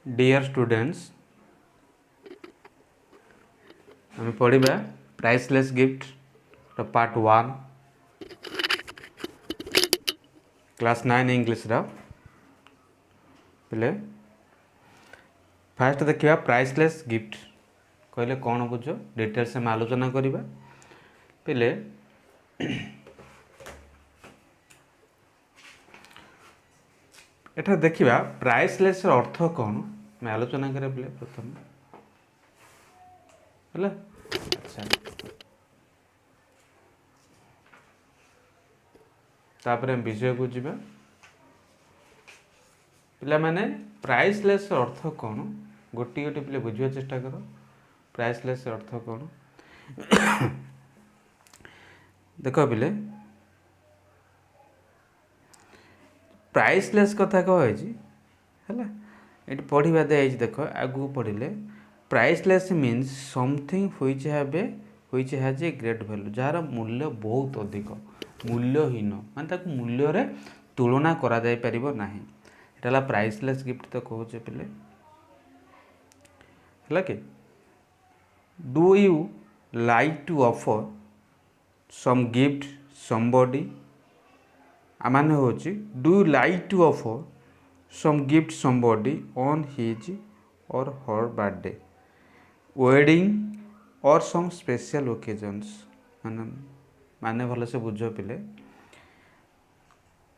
Dear students, ଆମେ ପଢ଼ିବା ପ୍ରାଇସଲେସ୍ gift part 1 class 9 ଇଂଲିଶର ପିଲେ ଫାଷ୍ଟ ଦେଖିବା ପ୍ରାଇସଲେସ୍ ଗିଫ୍ଟ କହିଲେ କ'ଣ ବୁଝ ଡିଟେଲ୍ସ ଆମେ ଆଲୋଚନା କରିବା ପିଲେ ଏଠାରେ ଦେଖିବା ପ୍ରାଇସଲେସ୍ର ଅର୍ଥ କ'ଣ ଆମେ ଆଲୋଚନା କରିବା ପିଲେ ପ୍ରଥମେ ହେଲା ଆଚ୍ଛା ତାପରେ ଆମେ ବିଷୟକୁ ଯିବା ପିଲାମାନେ ପ୍ରାଇସଲେସ୍ର ଅର୍ଥ କ'ଣ ଗୋଟିଏ ଗୋଟିଏ ପିଲେ ବୁଝିବା ଚେଷ୍ଟା କର ପ୍ରାଇସଲେସ୍ର ଅର୍ଥ କ'ଣ ଦେଖ ପିଲେ ପ୍ରାଇସଲେସ୍ କଥା କହିଛି ହେଲା ଏଠି ପଢ଼ିବା ଦିଆଯାଇଛି ଦେଖ ଆଗକୁ ପଢ଼ିଲେ priceless means something which has a great value ଯାହାର ମୂଲ୍ୟ ବହୁତ ଅଧିକ ମୂଲ୍ୟହୀନ ମାନେ ତାକୁ ମୂଲ୍ୟରେ ତୁଳନା କରାଯାଇପାରିବ ନାହିଁ ଏଇଟା ହେଲା ପ୍ରାଇସଲେସ୍ ଗିଫ୍ଟ ତ କହୁଛେ ପିଲେ ହେଲା କି do you like to offer some gift somebody आमाने होची do you like to offer some gift somebody on his और हर बर्थडे वेडिंग और सम स्पेशल ओकेजन्स माने माने भल से बुझ पिले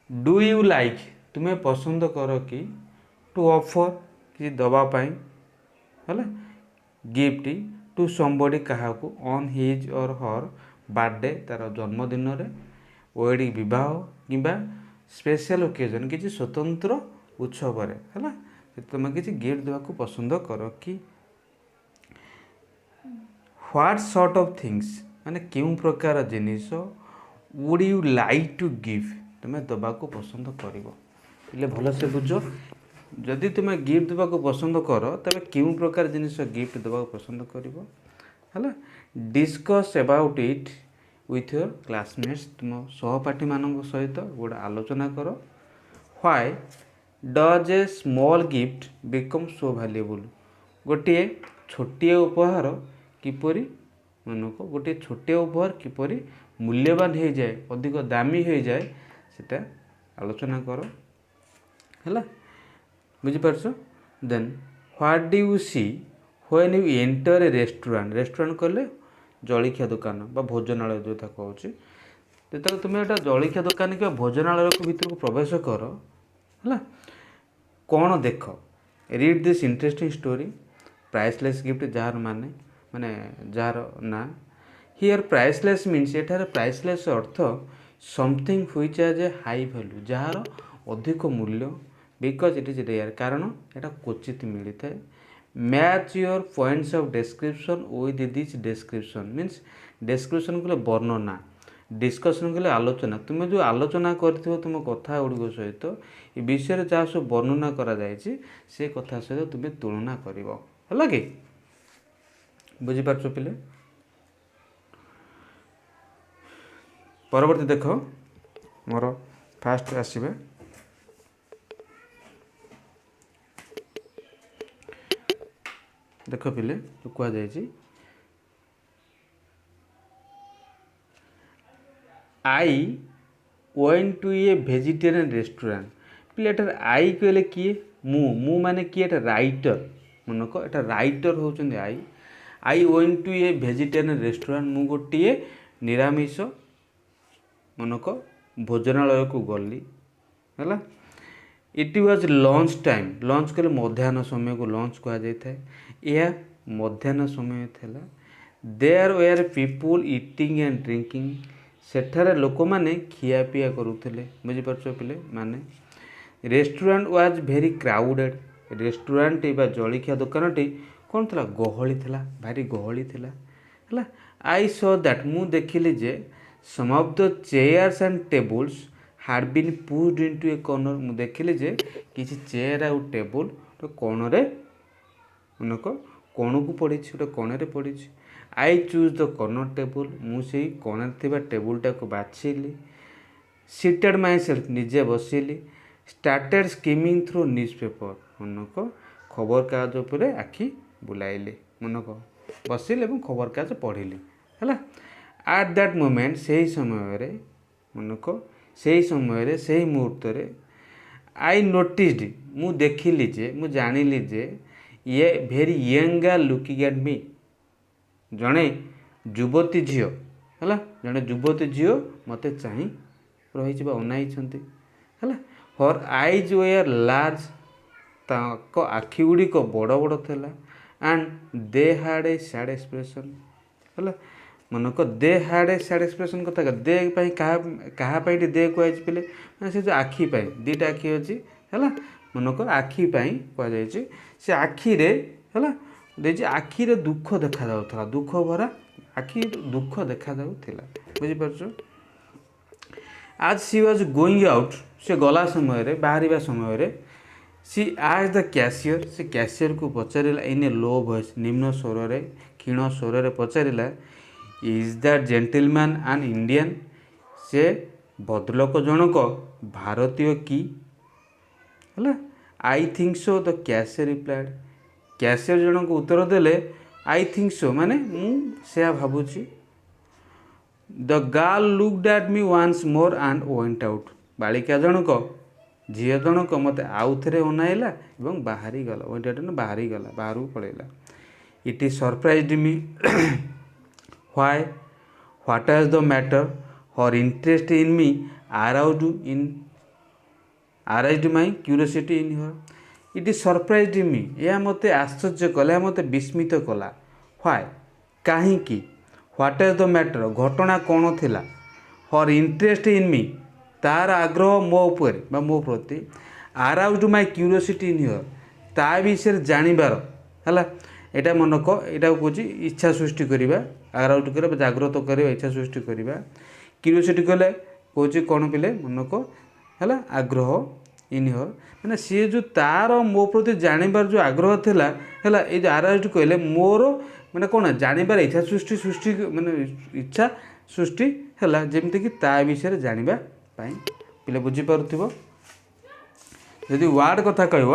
डू यू लाइक तुम्हें पसंद कर कि टू ऑफर कि दवापाई है गिफ्ट टू समबडी क्या ऑन हिज और हर बर्थडे तार जन्मदिन वेडिंग विवाह किंबा स्पेशल ओकेजन किसी स्वतंत्र उत्सव है तुम किसी गिफ्ट देवा पसंद कर कि व्हाट सॉर्ट ऑफ थिंग्स माने क्यों प्रकार जिनिस would you like to give तुम्हें दबा पसंद कर भल से बुझ जदि तुम्हें गिफ्ट देवा पसंद कर तबे क्यों प्रकार जिनिस गिफ्ट देवा पसंद कर discuss about it with your classmates तुम सहपाठी मान सहित गोटे आलोचना कर why does a small gift become so valuable गोटे छोटे उपहार किपरि मनक गोटे छोटे उपहार किपरि मूल्यवान हो जाए अधिक दामी हो जाए सेटा आलोचना कर है बुझीपारछ then what do you see when you enter a restaurant कले जलिखिया दुकान बा भोजनालय जो कहूँ जो तुम्हें एटा जलिखिया दुकान कि भोजनालय भितर को प्रवेश कर है कौन देख read this interesting story priceless gift जार माने माने जार ना हियर प्राइसलेस मीन्स एठार प्राइसलेस अर्थ something which has a high value जार अधिक मूल्य बिकज इट इज रेयर कारण यहाँ क्वचित मिलता है match your points of description with this description means description कले वर्णना डिस्कसन कले आलोचना तुम्हें जो आलोचना कर तुम कथा गुड़िक सहित ये विषय जहाँ सब वर्णना करा से कथा सहित तुम्हें तुलना कर कि बुझीपार पिले परवर्ती देख मोर फास्ट आसवे देख पिले जो कहुई I went to a vegetarian restaurant पिले एटार आई कहले किए मु माने किए एटा राइटर मनक एटा राइटर होउछन I went to a vegetarian restaurant मु गोटे निरामिष मनक भोजनालय को गली है it was lunch time lunch कले मध्याह्न समय को लंच कह जाए यह मध्याह्न समय था there were people eating and drinking सेठारे लोक मैंने खियापिया करुले बुझीपार पिले माने restaurant was very crowded restaurant बा जलिखिया दुकानटी कौन था गहली थी भारी गहली थी आई सो दैट मु देखिली जे some of the chairs and tables had been pushed into a corner मु देखिली जे किसी चेयर आउ टेबल कोण रे मनक कोण को पड़ी गोटे कोणे पड़ी I choose the corner table मुझे कोणे टेबुलटा को बाछिली सीटेड माई सेल्फ निजे बसिली स्टार्टेड स्किमिंग थ्रू न्यूज़पेपर मनक ଖବରକାଗଜ ଉପରେ ଆଖି ବୁଲାଇଲେ। ମନକ ବସିଲେ ଏବଂ ଖବରକାଗଜ ପଢ଼ିଲେ ହେଲା। ଆଟ୍ ଦ୍ୟାଟ୍ ମୋମେଣ୍ଟ ସେହି ସମୟରେ ମନକ ସେହି ସମୟରେ ସେହି ମୁହୂର୍ତ୍ତରେ ଆଇ ନୋଟିସ୍ଡ ମୁଁ ଦେଖିଲି ଯେ ମୁଁ ଜାଣିଲି ଯେ ଇଏ very young girl looking at ମି ଜଣେ ଯୁବତୀ ଝିଅ ହେଲା ଜଣେ ଯୁବତୀ ଝିଅ ମୋତେ ଚାହିଁ ରହିଛି ବା ଅନାଇଛନ୍ତି ହେଲା। ହର୍ ଆଇଜ୍ ୱେୟାର ଲାର୍ଜ ତାଙ୍କ ଆଖି ଗୁଡ଼ିକ ବଡ଼ ବଡ଼ ଥିଲା। And they had A sad expression ହେଲା। ମନକ ଦେ ହ୍ୟାଡ୍ ଏ ସ୍ୟାଡ୍ ଏକ୍ସପ୍ରେସନ୍ କଥା ଦେ ପାଇଁ କାହା ପାଇଁ ଦେ କୁହାଯାଇଛି ପିଲେ ମାନେ ସେ ଯେଉଁ ଆଖି ପାଇଁ ଦୁଇଟା ଆଖି ଅଛି ହେଲା। ମନକ ଆଖି ପାଇଁ କୁହାଯାଇଛି ସେ ଆଖିରେ ହେଲା ଦେଇଛି ଆଖିରେ ଦୁଃଖ ଦେଖାଯାଉଥିଲା ଦୁଃଖ ଭରା ଆଖି ଦୁଃଖ ଦେଖାଯାଉଥିଲା ବୁଝିପାରୁଛ। ଆଜ୍ ସି ୱାଜ୍ ଗୋଇଂ ଆଉଟ୍ ସେ ଗଲା ସମୟରେ ବାହାରିବା ସମୟରେ ସି ଆଜ୍ ଦ କ୍ୟାସିୟର ସେ କ୍ୟାସିୟରକୁ ପଚାରିଲା ଇନ୍ ଏ ଲୋ ଭଏସ୍ ନିମ୍ନ ସ୍ୱରରେ କ୍ଷୀଣ ସ୍ୱରରେ ପଚାରିଲା ଇଜ୍ ଦ୍ୟାଟ୍ ଜେଣ୍ଟିଲମ୍ୟାନ୍ ଆନ୍ ଇଣ୍ଡିଆନ୍ ସେ ଭଦ୍ରଲୋକ ଜଣକ ଭାରତୀୟ କି ହେଲା। I think so the cashier replied cashier ଜଣକ ଉତ୍ତର ଦେଲେ ଆଇ ଥିଙ୍କ ସୋ ମାନେ ମୁଁ ସେୟା ଭାବୁଛି। The girl looked at me once more and went out ବାଳିକା ଜଣକ ଝିଅ ଜଣକ ମୋତେ ଆଉ ଥରେ ଅନାଇଲା ଏବଂ ବାହାରିଗଲା ୱେଣ୍ଟ ଆଉଟ୍ ବାହାରିଗଲା ବାହାରକୁ ପଳେଇଲା। ଇଟ୍ is surprised me why what as the matter her interest in me aroused my curiosity in her. It is surprised me ଏହା ମୋତେ ଆଶ୍ଚର୍ଯ୍ୟ କଲା ଏହା ମୋତେ ବିସ୍ମିତ କଲା। ହ୍ୱାଇ କାହିଁକି ହ୍ୱାଟ୍ ଆଜ୍ ଦ ମ୍ୟାଟର ଘଟଣା କ'ଣ ଥିଲା। ହର୍ ଇଣ୍ଟରେଷ୍ଟ ଇନ୍ ମି ତାର ଆଗ୍ରହ ମୋ ଉପରେ ବା ମୋ ପ୍ରତି। ଆରାଉଜ୍ଡ ମାଇ କ୍ୟୁରିଓସିଟି ଇନ୍ ହର୍ ତା ବିଷୟରେ ଜାଣିବାର ହେଲା। ଏଇଟା ମନକ ଏଇଟାକୁ କହୁଛି ଇଚ୍ଛା ସୃଷ୍ଟି କରିବା ଆରାଉଜ୍ଡ କରିବା ଜାଗ୍ରତ କରିବା ଇଚ୍ଛା ସୃଷ୍ଟି କରିବା। କ୍ୟୁରିଓସିଟି କଲେ କହୁଛି କ'ଣ ପିଲେ ମନକ ହେଲା ଆଗ୍ରହ ଇନ୍ ହର୍ ମାନେ ସିଏ ଯେଉଁ ତାର ମୋ ପ୍ରତି ଜାଣିବାର ଯେଉଁ ଆଗ୍ରହ ଥିଲା ହେଲା ଏଇ ଯେଉଁ ଆରାଉଜ୍ଡ କହିଲେ ମୋର ମାନେ କ'ଣ ଜାଣିବାର ଇଚ୍ଛା ସୃଷ୍ଟି ମାନେ ଇଚ୍ଛା ସୃଷ୍ଟି ହେଲା ଯେମିତିକି ତା ବିଷୟରେ ଜାଣିବା ପାଇଁ ପିଲା ବୁଝିପାରୁଥିବ। ଯଦି ୱାର୍ଡ଼ କଥା କହିବ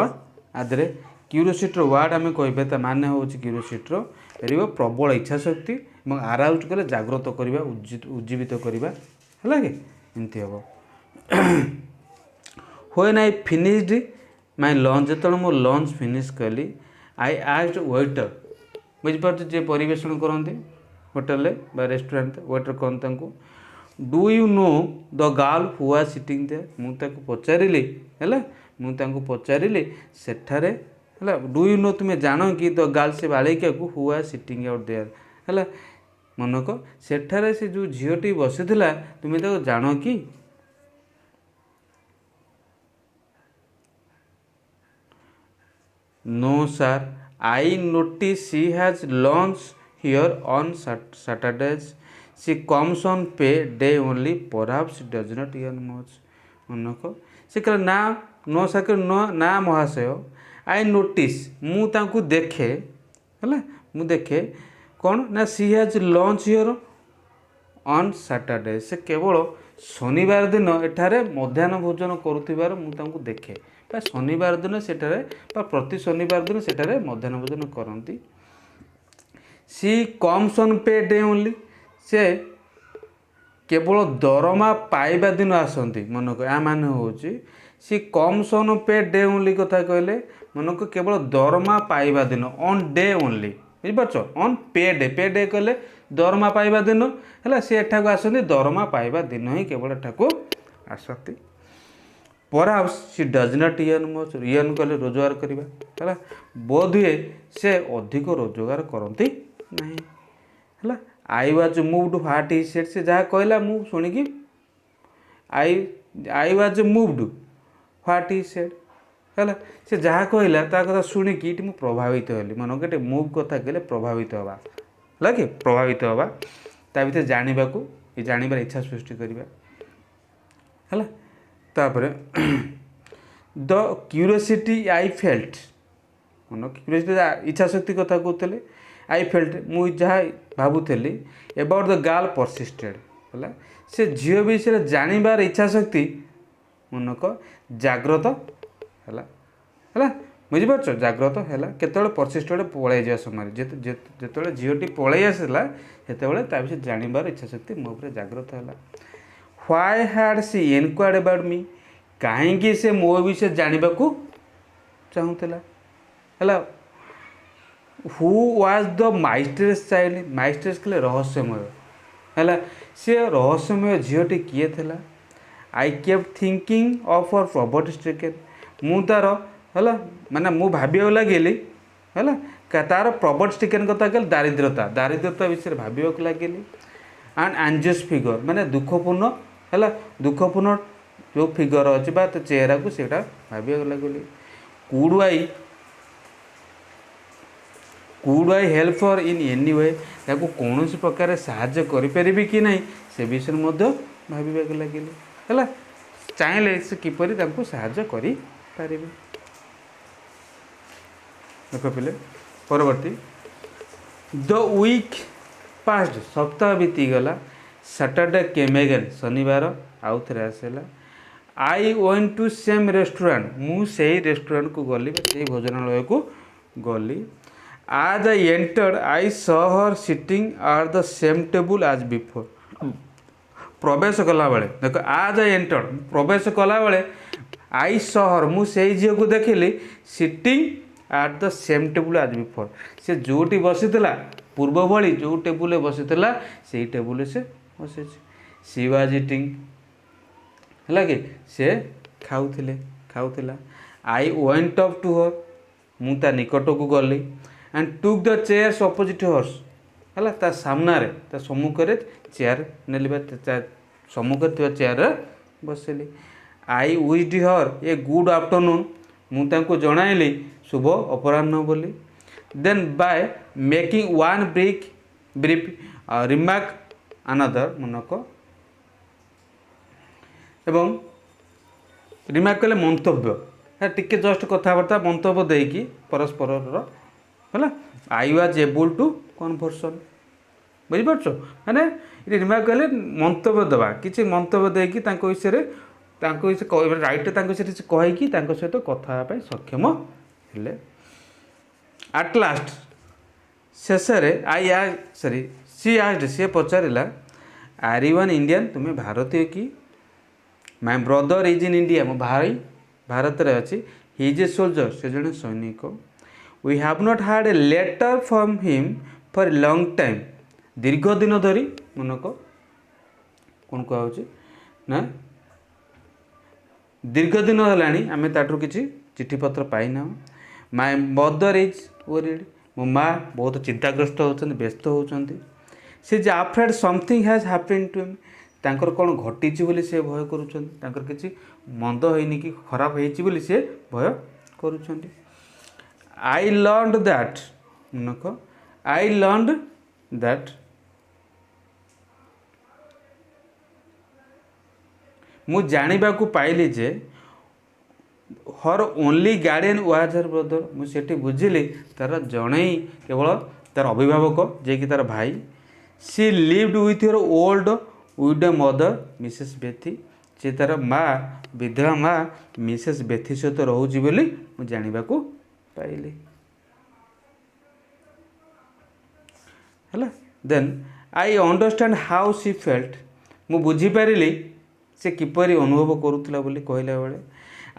ଆଦେହରେ କ୍ୟୁରିଓସିଟିର ୱାର୍ଡ଼ ଆମେ କହିବା ତା ମାନେ ହେଉଛି କ୍ୟୁରିଓସିଟିର ଏରିବ ପ୍ରବଳ ଇଚ୍ଛା ଶକ୍ତି ଏବଂ ଆରାଉଜ୍ଡ କଲେ ଜାଗ୍ରତ କରିବା ଉଜ୍ଜୀବିତ କରିବା ହେଲା କି ଏମିତି ହେବ। When I finished my lunch ଯେତେବେଳେ ମୁଁ ଲଞ୍ଚ ଫିନିଶ୍ କଲି ଆଇ ଆସ୍ଡ ୱେଟର ବୁଝିପାରୁଛୁ ଯିଏ ପରିବେଷଣ କରନ୍ତି ହୋଟେଲରେ ବା ରେଷ୍ଟୁରାଣ୍ଟ ୱେଟର କହନ୍ତି ତାଙ୍କୁ do you know the girl who are sitting there ମୁଁ ତାକୁ ପଚାରିଲି ହେଲା ମୁଁ ତାଙ୍କୁ ପଚାରିଲି ସେଠାରେ ହେଲା ଡୁ ୟୁ ନୋ ତୁମେ ଜାଣ କି ଦ ଗାର୍ଲ ସେ ବାଳିକାକୁ ହୁ ଆର୍ ସିଟିଂ ଆଉଟ୍ ଦେୟାର ହେଲା। ମନକ ସେଠାରେ ସେ ଯେଉଁ ଝିଅଟି ବସିଥିଲା ତୁମେ ତାକୁ ଜାଣ କି। No sir, I notice she has lunch here on Saturdays. She comes on pay day only. Perhaps she does not earn much. ମନକ ସେ କହିଲା ନା ନ ସାକର ନା ମହାଶୟ ଆଇ ନୋଟିସ୍ ମୁଁ ତାଙ୍କୁ ଦେଖେ ହେଲା ମୁଁ ଦେଖେ କ'ଣ ନା she has lunch here on Saturday ସେ କେବଳ ଶନିବାର ଦିନ ଏଠାରେ ମଧ୍ୟାହ୍ନ ଭୋଜନ କରୁଥିବାର ମୁଁ ତାଙ୍କୁ ଦେଖେ ବା ଶନିବାର ଦିନ ସେଠାରେ ବା ପ୍ରତି ଶନିବାର ଦିନ ସେଠାରେ ମଧ୍ୟାହ୍ନ ଭୋଜନ କରନ୍ତି। C comes on pay day only ସେ କେବଳ ଦରମା ପାଇବା ଦିନ ଆସନ୍ତି ମନକ ଏହା ମାନେ ହେଉଛି C comes on pay day only କଥା କହିଲେ ମନକ କେବଳ ଦରମା ପାଇବା ଦିନ ଅନ୍ ଡେ ଓନ୍ଲି ବୁଝିପାରୁଛ ଅନ୍ ପେ ଡେ କହିଲେ ଦରମା ପାଇବା ଦିନ ହେଲା ସେ ଏଠାକୁ ଆସନ୍ତି ଦରମା ପାଇବା ଦିନ ହିଁ କେବଳ ଏଠାକୁ ଆସନ୍ତି। ପରହାପ୍ସ C does not earn much earn କଲେ ରୋଜଗାର କରିବା ହେଲା ବୋଧହୁଏ ସେ ଅଧିକ ରୋଜଗାର କରନ୍ତି ନାହିଁ ହେଲା। I was moved what he said ସେ ଯାହା କହିଲା ମୁଁ ଶୁଣିକି I was moved what he said ହେଲା ସେ ଯାହା କହିଲା ତା କଥା ଶୁଣିକି ଏଠି ମୁଁ ପ୍ରଭାବିତ ହେଲି ମନେ ଗୋଟେ ମୁଭ୍ କଥା କହିଲେ ପ୍ରଭାବିତ ହେବା ହେଲା କି ପ୍ରଭାବିତ ହେବା ତା ଭିତରେ ଜାଣିବାକୁ ଜାଣିବାର ଇଚ୍ଛା ସୃଷ୍ଟି କରିବା ହେଲା। ତାପରେ ଦ କ୍ୟୁରିଓସିଟି ଆଇ ଫେଲ୍ଟ ମନ କ୍ୟୁରିଓସିଟି ଇଚ୍ଛା ଶକ୍ତି କଥା କହୁଥିଲେ ଆଇ ଫେଲ୍ଟ ମୁଁ ଯାହା ଭାବୁଥିଲି ଏବାଉଟ୍ ଦ ଗାର୍ଲ ପରସିଷ୍ଟେଡ୍ ହେଲା ସେ ଝିଅ ବିଷୟରେ ଜାଣିବାର ଇଚ୍ଛା ଶକ୍ତି ମନକ ଜାଗ୍ରତ ହେଲା ହେଲା बुझिपार जाग्रत है केतବେଳେ परसिस्टेंट पलि जा समय जिते झीटी पलि आसला से विषय जानवर इच्छा शक्ति मो उपर जाग्रत है। Why had she inquired about me कहीं से मो विषय जानवा चाहूला है। Who was the mistress child mistress कहले रहस्यमय है सी रहस्यमय झीटी किए थिला। I kept thinking of her property stricken मु तार है माने मु भाविया लगिली है तार प्रॉपर्टी स्ट्रिकेन कथा कहले दारिद्रता विषय भाविया लगिली। एंड एंजियस फिगर माने दुखपूर्ण है दुखपूर्ण जो फिगर अच्छे बा चेहरा को सेटा भाविया लगिली। Could I help for in any way या कौन प्रकार साहाय्य करें कि नहीं से विषय भाविया लगिली है चाहिए से किपरि साहाय्य करें। देख पे परवर्ती द वीक पास्ट सप्ताह बीतीगला सैटरडे केम अगेन शनिवार आउ थे आसला। I went to same restaurant मुझे रेस्टोरेंट को गली से भोजनालय को गली। As I entered I saw her sitting at the same table as before प्रवेश कला बेले देख आज आई एंटर्ड प्रवेश कला बेले आई सॉ हर मुझे झील को देखिली sitting at the same table as before से जोटी बसी पूर्व भली जो टेबुल बसी से टेबुल से बसी सी वाज इटिंग है कि से खाऊला। I went up to her मुझा निकट को गली and took the chairs opposite hers है ता सामना ता सम्मुखें चेयर नेली सम्मुखें चेयर बसली। I wished her a good afternoon मुझे जनइली शुभ अपराह्न बोली। Then by making one brief remark another मनक एवं रिमार्क कले मंतव्य है टिके जस्ट कथबार्ता मंतव्य देकी परस्पर है I was able to conversion बुझिपार माने रिमार्क कले मंतव्य देवा किसी मंतव्य देकी विषय राइट विषय कहीकि सहित कथा सक्षम हेले। एट लास्ट शेष सी आस्ड सी पचारा आर यू एन इंडियन तुम्हें भारतीय कि my brother is in India मो भाई भारत में अच्छी ही इज ए सोल्जर से जड़े सैनिक। We have not had a letter from him for a long time दीर्घ दिन धरी मनक कौन कहुचे ना दीर्घ दिन है आम ताठू किसी चिठी पत्र पाईना। माय मदर इज वरीड मो माँ बहुत चिंताग्रस्त होती व्यस्त होती। She is afraid something has happened to him तांकर कौन घटी बोली से भय कर किसी मंद होनी कि खराब होती से भय कर। आई लर्नड दैट मनक आई लर्नड दैट मु जानिबा को पाइली जे her only guardian was her brother मुझे बुझिली तार जड़े केवल तार अभिभावक जे कि तार भाई। She lived with your old widow mother Mrs Betty से तार माँ विधवा माँ मिसेस बेथी सहित रोचे बोली मुझे जानिबा को पाइली है। Then I understand how she felt मु बुझीपारि से किपरि अनुभव करुला बोली कहला बेले।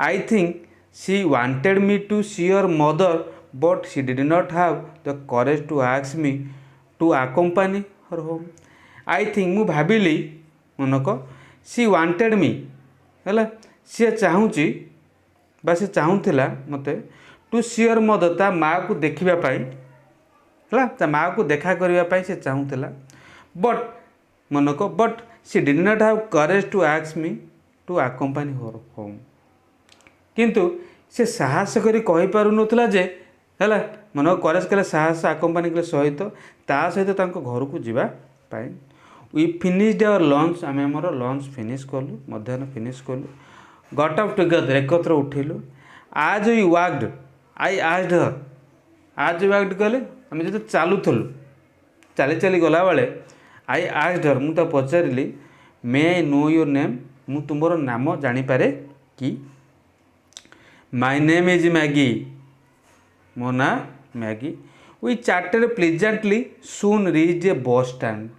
I think she wanted me to see your mother but she did not have the courage to ask me to accompany her home. I think मु भाविली मनक सी वांटेड मी है सी चाहूँगी बा से चाहूला मत टू सी योर मदर ता माँ को देखापी है ता माँ को देखा करने से चाहूला। बट मनक but she did not have courage to ask me to accompany her home किंतु से साहस करी कही पारु नथला जे है मन करेज कले साहस अकम्पानी कले सहित ता सहित घर को जीवा पाए। वी फिनिश्ड आवर लंच आम आमर लंच फिनिश कलु मध्याह्न फिनिश कलु गट अप टुगेदर एकत्र उठिलु। As we walked I asked her आज वाक्ड कले आम जो चलुलु चली चली गला बेले आई आस्क्ड हर मुझे पचारि मे आई नो योर नेम मु तुमर नाम जानीपे कि माय नेम इज मैगी मो ना Maggi we chartered pleasantly soon reach a bus stand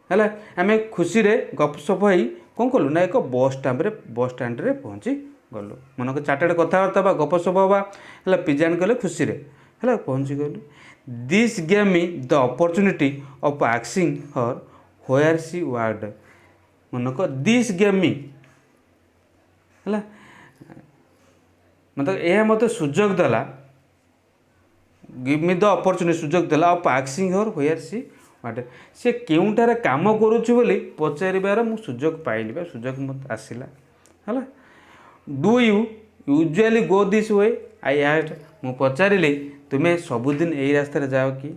है आम खुशी गपसप हो कौन कलु ना एक बस स्टैंड रे पहुँची गलु मनक चार्टेड कथबार्ता गपसप हवा है प्रेजेंट कले खुशी है पहुँची गलु this gave me the opportunity of asking her where she worked मनक दिस गेम मी है मतलब यह मत सुजोग देला गिव मी द अपॉर्चुनिटी सुजोग देला of asking her where she worked से केउंटारे काम करुच्ची बोली पचारिबार मु सुजोग पाइली सुजोग मत आसला है do you usually go this way I asked मु पचारि तुम्हें सबुदिन यही रास्तार जाओ कि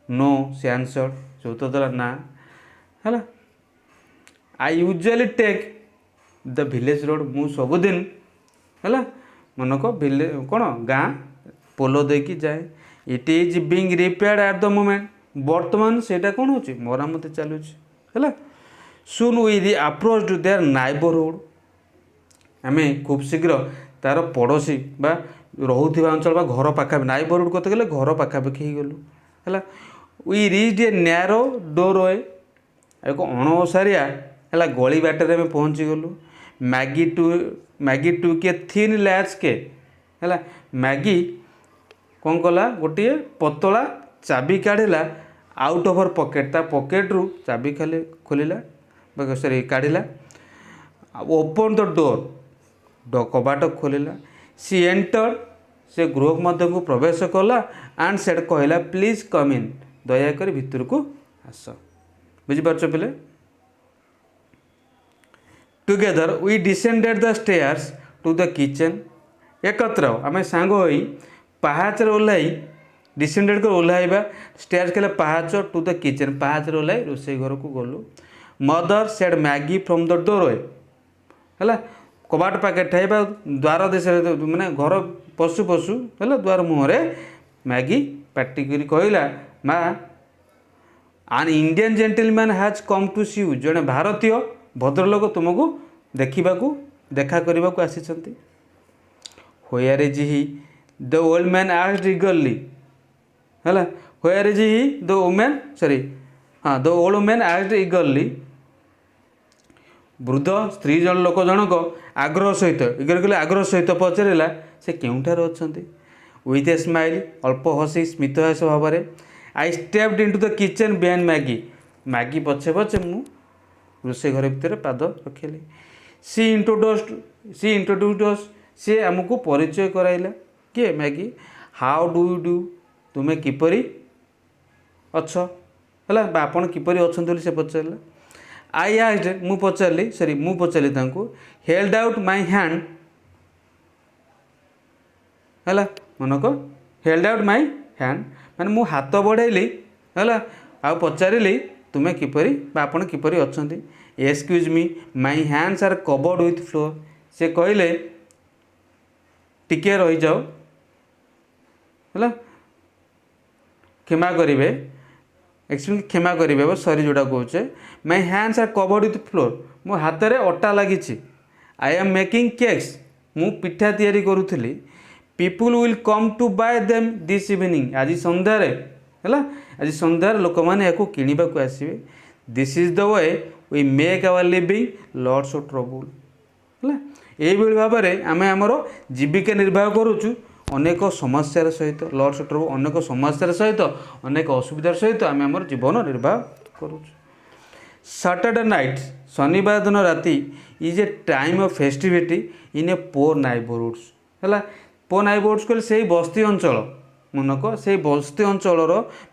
नो से आंसर से उत्तर देला ना है I usually take the village road मु सबुदिन है मनक विले कौन गाँ पोलो देकी जाए it is being repaired at the moment बर्तमान सेटा कौन हो मरामती चलुँ है soon we approach their neighbourhood आम खूब शीघ्र तार पड़ोशी बा रोहुथिबा अंचल बा घर पाखा नाइबरहुड कते गले घर पाखापाखि गलु है we reach a narrow door way एक अणओसारिया है गली बाटर में पहुँची गलु Maggie took thin latch key है मैगी कौन कला गोटे पतला चाबी काढ़ला आउट ऑफ हर पॉकेट ता पॉकेट रु चाबी खाली खोलिला सॉरी काढ़ला ओपन द डोर कबाट खोलिला सी एंटर से गृह मध्य को प्रवेश कला एंड सेड कहला प्लीज कम इन दयाकर भितर को आस बुझिपारछ पिले together we descended the stairs to the kitchen एकत्र आम सांग होई पहाचर ओह्लाई डिसेंडेड कर ओह्लाइबा स्टेयर्स कहले पहाच टू द किचन पहाचर ओह्लाई रोषे घर को गलु mother said Maggie from the door way है कबाट पाखे ठाइबा द्वार देश माने घर पशु पशु है द्वार मुहरे मैगी पार्टी करी कहला माँ an Indian gentleman has come to see you जड़े भारतीय भद्रलोक तुमको देखा करने को आसी where is he the old man asked eagerly है where is he the women sorry हाँ the old man asked eagerly वृद्ध स्त्री जन लोक जनक आग्रह सहित इगर कले आग्रह सहित पचारा से केउठार अच्छा विथ ए स्माइल अल्प हसी स्मितहास भाव में I stepped into the kitchen behind Maggi पछे पछे मु रोषे घर भितर पाद रखिली सी इंट्रोड्यूस सी आमको परिचय कराइला किए मैगी हाउ डू तुम्हें किपरि अच्छ है आपन किपरि अच्छा से पचारा आई आस्क्ड मु पचारि तांको हेल्ड आउट माय हैंड है मनक हेल्ड आउट माय हैंड माने मु हाथ बढ़ाइली है आ पचारि तुम्हें किपरि आपन किपरि अच्छंती excuse me my hands are covered with flour से कहले टिके रही जाओ है क्षमा करेंगे एक्चुअली क्षमा करेंगे सॉरी जोड़ा कहे my hands are covered with flour मो हाथ में अटा लगी आई एम मेकिंग केक्स मु पिठा तैयारी करुली people will come to buy them this evening आज संध्यार है आज संध्यार लोक मैंने या किणवा को आसवे this is the way we make our living lots of trouble है यही भाव में आम आमर जीविका निर्वाह करुचु अनेक समस्यार सहित लॉट्स ऑफ ट्रबल अनेक समस्यार सहित अनेक असुविधार सहित आम आमर जीवन निर्वाह करुचु सैटरडे नाइट शनिवार दिन राति is a time of festivity in a poor neighbourhoods है पोर नाइबरहुड्स कहले से बस्ती अंचल मनक से बस्ती अंचल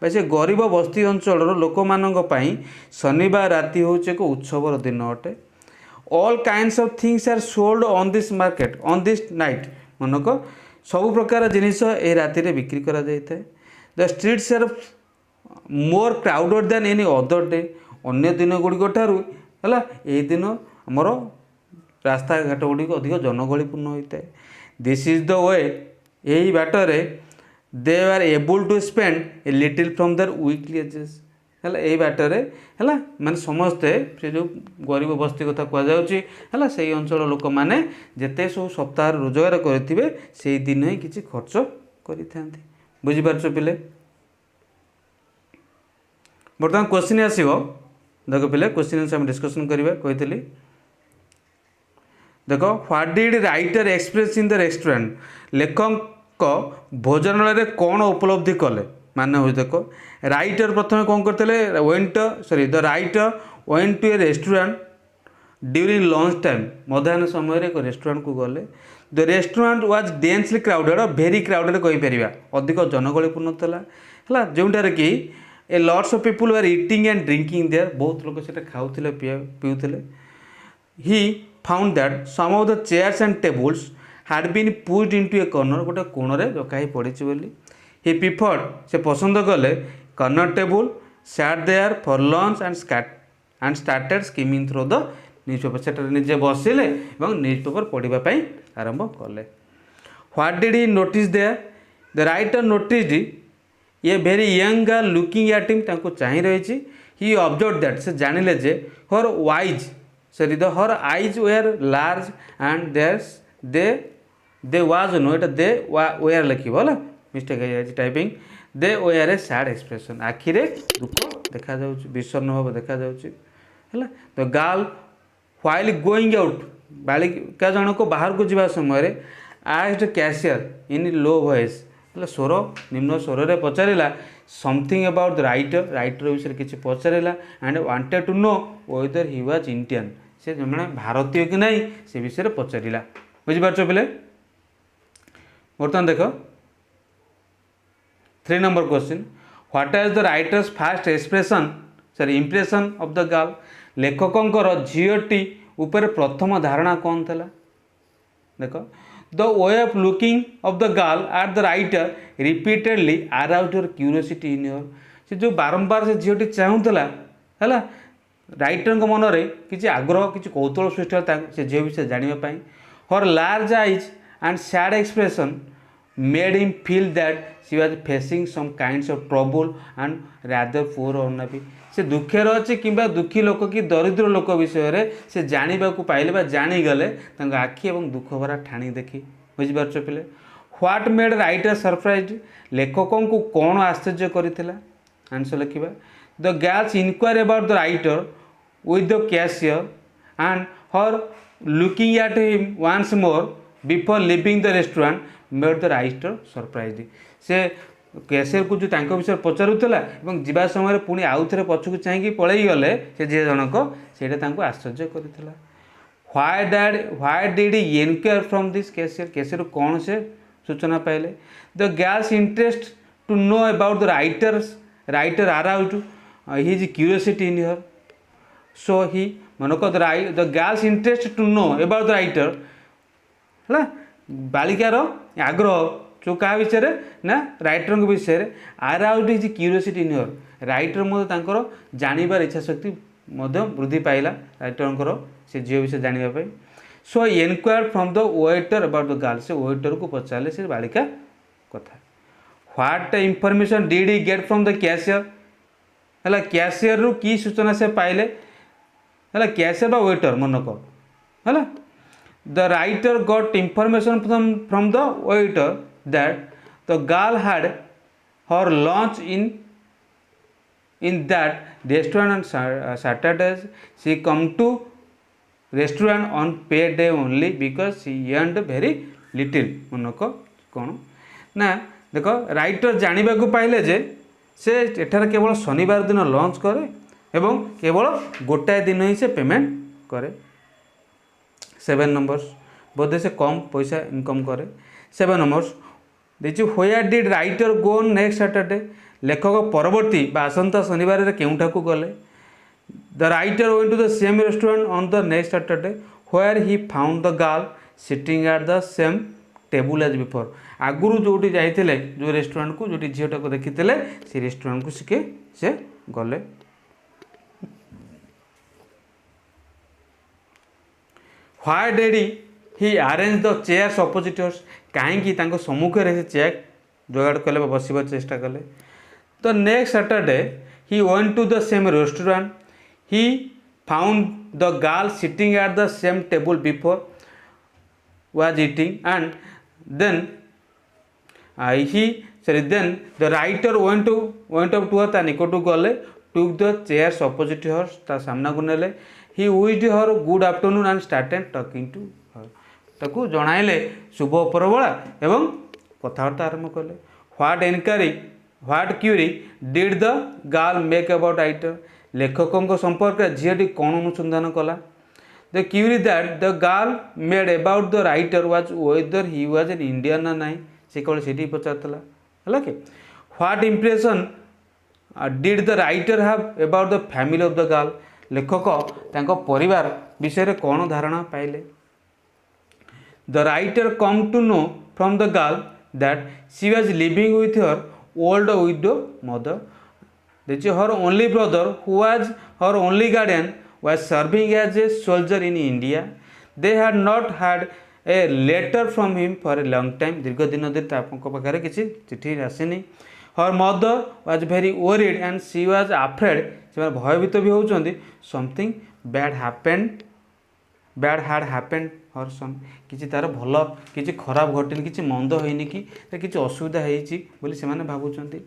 से गरीब बस्ती अंचल लोक मानक पई शनिवार राति हूँ एक उत्सवर दिन अटे all kinds of things are sold on this market on this night मनक सबु प्रकार जिनिस ए राति रे बिक्री करा जाए the streets are more crowded than any other day अन्य दिन गुड़िक ठारू है यही दिन आमर रास्ता घाट गुड़िक अधिक जनगहलीपूर्ण होता है दिस इज द वे यही बाटरे they are able to spend a little from their weekly wages है यही बाटरे है माने समस्ते से जो गरीब बस्ती कथा कहुच्छे से अंचल लोक मैंने जिते सब सप्ताह रोजगार करेंगे से दिन ही किसी खर्च करें बुझीपार पिले बर्तमान क्वेश्चन आसो देख पिले क्वेश्चन आम डिस्कसन करवा कही देख what did writer express in the restaurant लेखक भोजनालय कौन उपलब्धि कले माने हो देख राइटर प्रथम कौन करते went sorry the writer went to a restaurant during lunch time मध्याह्न समय एक रेस्टोरेंट को गले the restaurant was densely crowded very crowded कहीपर अधिक जनगहलीपूर्ण था जोटार कि a lots of people were eating and drinking there बहुत लोग से खाऊले पीऊले he found that some of the chairs and tables had been put into a corner गोटे कोण रखाई पड़ी बोली ही प्रिफर्ड से पसंद कले corner table sat there for lunch and started skimming through the newspaper से निजे बसिले न्यूज़पेपर पढ़ापी आरंभ कले what did he notice there the writer notice ये very young girl looking at him तांको चाहि रही ही ऑब्जर्व दैट से जानिले जे her wise sorry the her eyes were large and they was no एटा दे वेयर लिखिबो होला मिस्टेक है typing they were A sad expression आखिरे दुख देखा जाउची विषण्ण भाव देखा जाउची हैला the girl while going out बालिका जनक बाहर को जावा समय asked cashier in low voice स्वर निम्न स्वर में पचारा समथिंग अबाउट द राइटर विषय किसी पचारा and wanted to know whether he was Indian से मैंने भारतीय कि नहीं से विषय पचारा बुझीपार पिले बर्तमान देख 3 number question what is the writer's fast expression sorry impression of the girl लेखकंकर झीटी उपर प्रथम धारणा कौन था देख the way of looking of the girl at the writer repeatedly arouse your curiosity in your से जो बारंबार से झीटी चाहूला है राइटर मन में किसी आग्रह किसी कौतूहल सृष्टि से झील विषय जानापी her large eyes and sad expression made him feel that she was facing some kinds of trouble and rather poor unhappy से दुखेर अच्छे कि दुखी लोक कि दरिद्र लोक विषय से जाना पाइले जानीगले आखि और दुख भरा ठाणी देखी बुझीपार पिले व्हाट मेड राइटर सरप्राइज लेखकों को कौन आश्चर्य करथिला आंसर लिखा the girls inquire about the writer with the cashier and her looking at him once more before leaving the restaurant made the writer surprise से कैशियर को जो तांको विषय पचारूला जावा समय पुणी आउ थे पछक चाहिए पलि गले से झी जनक से आश्चर्य करथिला why did he enquire from this cashier कौन से सूचना पाइले the girl's interest to know about the writer arouse his curiosity in her so he मनक the girl's interest to know about the writer है बालिकार आग्रह जो क्या विषय ना राइटर विषय arouse his curiosity in her writer जानवर इच्छा शक्ति वृद्धि पाइला राइटर से झील विषय जानापी so enquire from the waiter about the girl से वेटर को पचारे से बालिका कथा what information did he get from the cashier है कैशियर रु की सूचना से पाइले है कैशियर बा वेटर मनक है the writer got information from the waiter that the girl had her lunch in that restaurant on Saturdays. She come to restaurant on payday only because she earned very little. मनक कौन ना देख writer जानवा को पाइले जे से एठार केवल शनिवार दिन लंच करे एवं केवल गोटाए दिन ही से पेमेंट करे 7 नंबर्स बोधे से कम पैसा इनकम करे 7 नंबर्स देखिए where did writer go next Saturday लेखक परवर्ती आसंता शनिवार केउठा को गले the writer went to the same restaurant on the next Saturday where he found the girl sitting at the same table as before आगुरी जोटी जाइए जो रेस्टोरेंट को जो झीटा को देखी से रेस्टोरेंट को से गले why did he arrange the chairs opposite hers कहीं सम्मुखें से चेयर जोगाड़ कले बसवा चेष्टा कले the next Saturday he went to the same restaurant he found the girl sitting at the same table before was eating and then he sorry then the writer went up to her, ତା ନିକଟକୁ ଗଲେ, ଟୁକ୍ ଦ ଚେୟାର୍ସ opposite ହର୍, ତା ସାମ୍ନାକୁ ନେଲେ, he wished her good afternoon and started talking to her, ତାକୁ ଜଣାଇଲେ ଶୁଭ ଉପରବେଳା ଏବଂ କଥାବାର୍ତ୍ତା ଆରମ୍ଭ କଲେ। What query did the girl make about writer, ଲେଖକଙ୍କ ସମ୍ପର୍କରେ ଝିଅଟି କ'ଣ ଅନୁସନ୍ଧାନ କଲା। The query that the girl made about the writer was whether he was an Indian ନା ନାହିଁ, ସେ କେବଳ ସେଠି ପଚାରୁଥିଲା। ହେଲା କି what impression did the writer have about the family of the girl, ଲେଖକ ତାଙ୍କ ପରିବାର ବିଷୟରେ କ'ଣ ଧାରଣା ପାଇଲେ। The writer come to know from the girl that she was living with her old widow mother, ଦେଇଛି her only brother who was her only guardian was serving as a soldier in India, they had not had a letter from him for a long time, ଦୀର୍ଘ ଦିନ ଧରି ତାଙ୍କ ପାଖରେ କିଛି ଚିଠି ଆସିନି। Her mother was very worried and she was afraid, ସେମାନେ ଭୟଭୀତ ବି ହେଉଛନ୍ତି, ସମଥିଙ୍ଗ ବ୍ୟାଡ୍ ହ୍ୟାଡ୍ ହ୍ୟାପେଣ୍ଡ ହର୍ ସନ୍, କିଛି ତାର ଭଲ କିଛି ଖରାପ ଘଟିନି, କିଛି ମନ୍ଦ ହେଇନି କି କିଛି ଅସୁବିଧା ହେଇଛି ବୋଲି ସେମାନେ ଭାବୁଛନ୍ତି।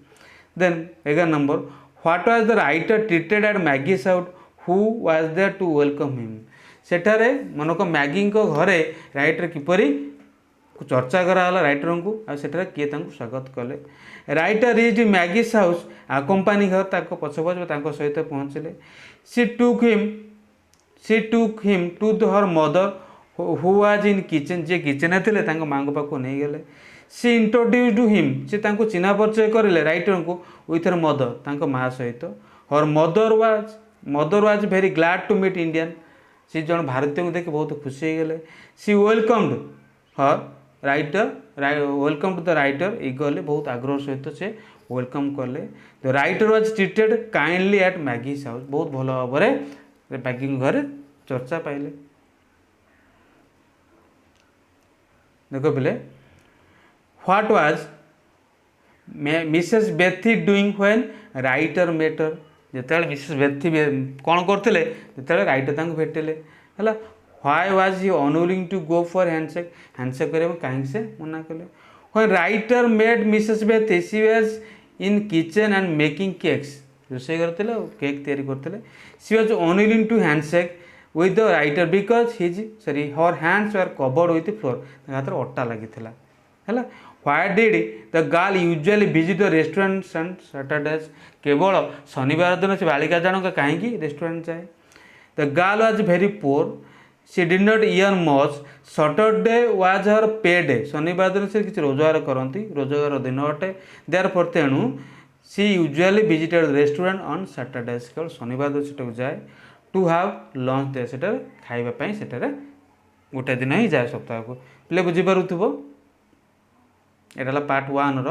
Then 11 number what was the writer treated at Maggie's house who was there to welcome him, ସେଠାରେ ମନକ ମ୍ୟାଗିଙ୍କ ଘରେ ରାଇଟର କିପରି ଚର୍ଚ୍ଚା କରାଗଲା ରାଇଟରଙ୍କୁ, ଆଉ ସେଠାରେ କିଏ ତାଙ୍କୁ ସ୍ୱାଗତ କଲେ। ରାଇଟର ରିଚ୍ଡ ମ୍ୟାଗିଜ୍ ହାଉସ୍ ଆକମ୍ପାନିଂ ହର୍, ତାଙ୍କ ପଛ ତାଙ୍କ ସହିତ ପହଞ୍ଚିଲେ। She took him to her mother who was in kitchen, ଯିଏ କିଚେନ୍ରେ ଥିଲେ ତାଙ୍କ ମାଆଙ୍କ ପାଖକୁ ନେଇଗଲେ। ସି ଇଣ୍ଟ୍ରୋଡ୍ୟୁସ୍ଡ ହିମ୍, ସେ ତାଙ୍କୁ ଚିହ୍ନା ପରିଚୟ କରିଲେ ରାଇଟରଙ୍କୁ ୱିଥ୍ ହର୍ ମଦର, ତାଙ୍କ ମାଆ ସହିତ। Her mother was very glad to meet Indian, ସେ ଜଣେ ଭାରତୀୟଙ୍କୁ ଦେଖି ବହୁତ ଖୁସି ହେଇଗଲେ। She welcomed her welcome to the writer eagerly, ବହୁତ ଆଗ୍ରହ ସହିତ ସେ ୱେଲକମ୍ କଲେ। The writer was treated kindly at Maggie's house, ବହୁତ ଭଲ ଭାବରେ ମ୍ୟାଗିଙ୍କ ଘରେ ଚର୍ଚ୍ଚା ପାଇଲେ। ଦେଖ ପିଲେ what was Mrs Betty doing when writer met her, ଯେତେବେଳେ ମିସେସ୍ ବେଥି କ'ଣ କରୁଥିଲେ ଯେତେବେଳେ ରାଇଟର ତାଙ୍କୁ ଭେଟିଲେ। ହେଲା why was Hi unwilling to go for handshake କରିବା କାହିଁକି ସେ ମନା କଲେ। When writer made Mrs Betty she was in kitchen and making cakes, ରୋଷେଇ କରିଥିଲେ ଆଉ କେକ୍ ତିଆରି କରୁଥିଲେ। She was unwilling to handshake with the writer because her hands were covered with flour, ତାଙ୍କ ହାତରେ ଅଟା ଲାଗିଥିଲା। ହେଲା why did the girl usually visit the restaurant on Saturdays, କେବଳ ଶନିବାର ଦିନ ସେ ବାଳିକା ଜଣକ କାହିଁକି ରେଷ୍ଟୁରାଣ୍ଟ ଯାଏ। The girl was very poor, she did not earn much, Saturday was her pay day, ଶନିବାର ଦିନ ସେ କିଛି ରୋଜଗାର କରନ୍ତି, ରୋଜଗାର ଦିନ ଅଟେ। ଦେୟାରଫର୍ ତେଣୁ she usually visited restaurant on Saturdays, କେବଳ ଶନିବାର ଦିନ ସେଟାକୁ ଯାଏ। ଟୁ ହାଭ୍ ଲଞ୍ଚ ଦେ, ସେଠାରେ ଖାଇବା ପାଇଁ ସେଠାରେ ଗୋଟେ ଦିନ ହିଁ ଯାଏ ସପ୍ତାହକୁ। ପିଲେ ବୁଝିପାରୁଥିବ, ଏଇଟା ହେଲା ପାର୍ଟ 1ର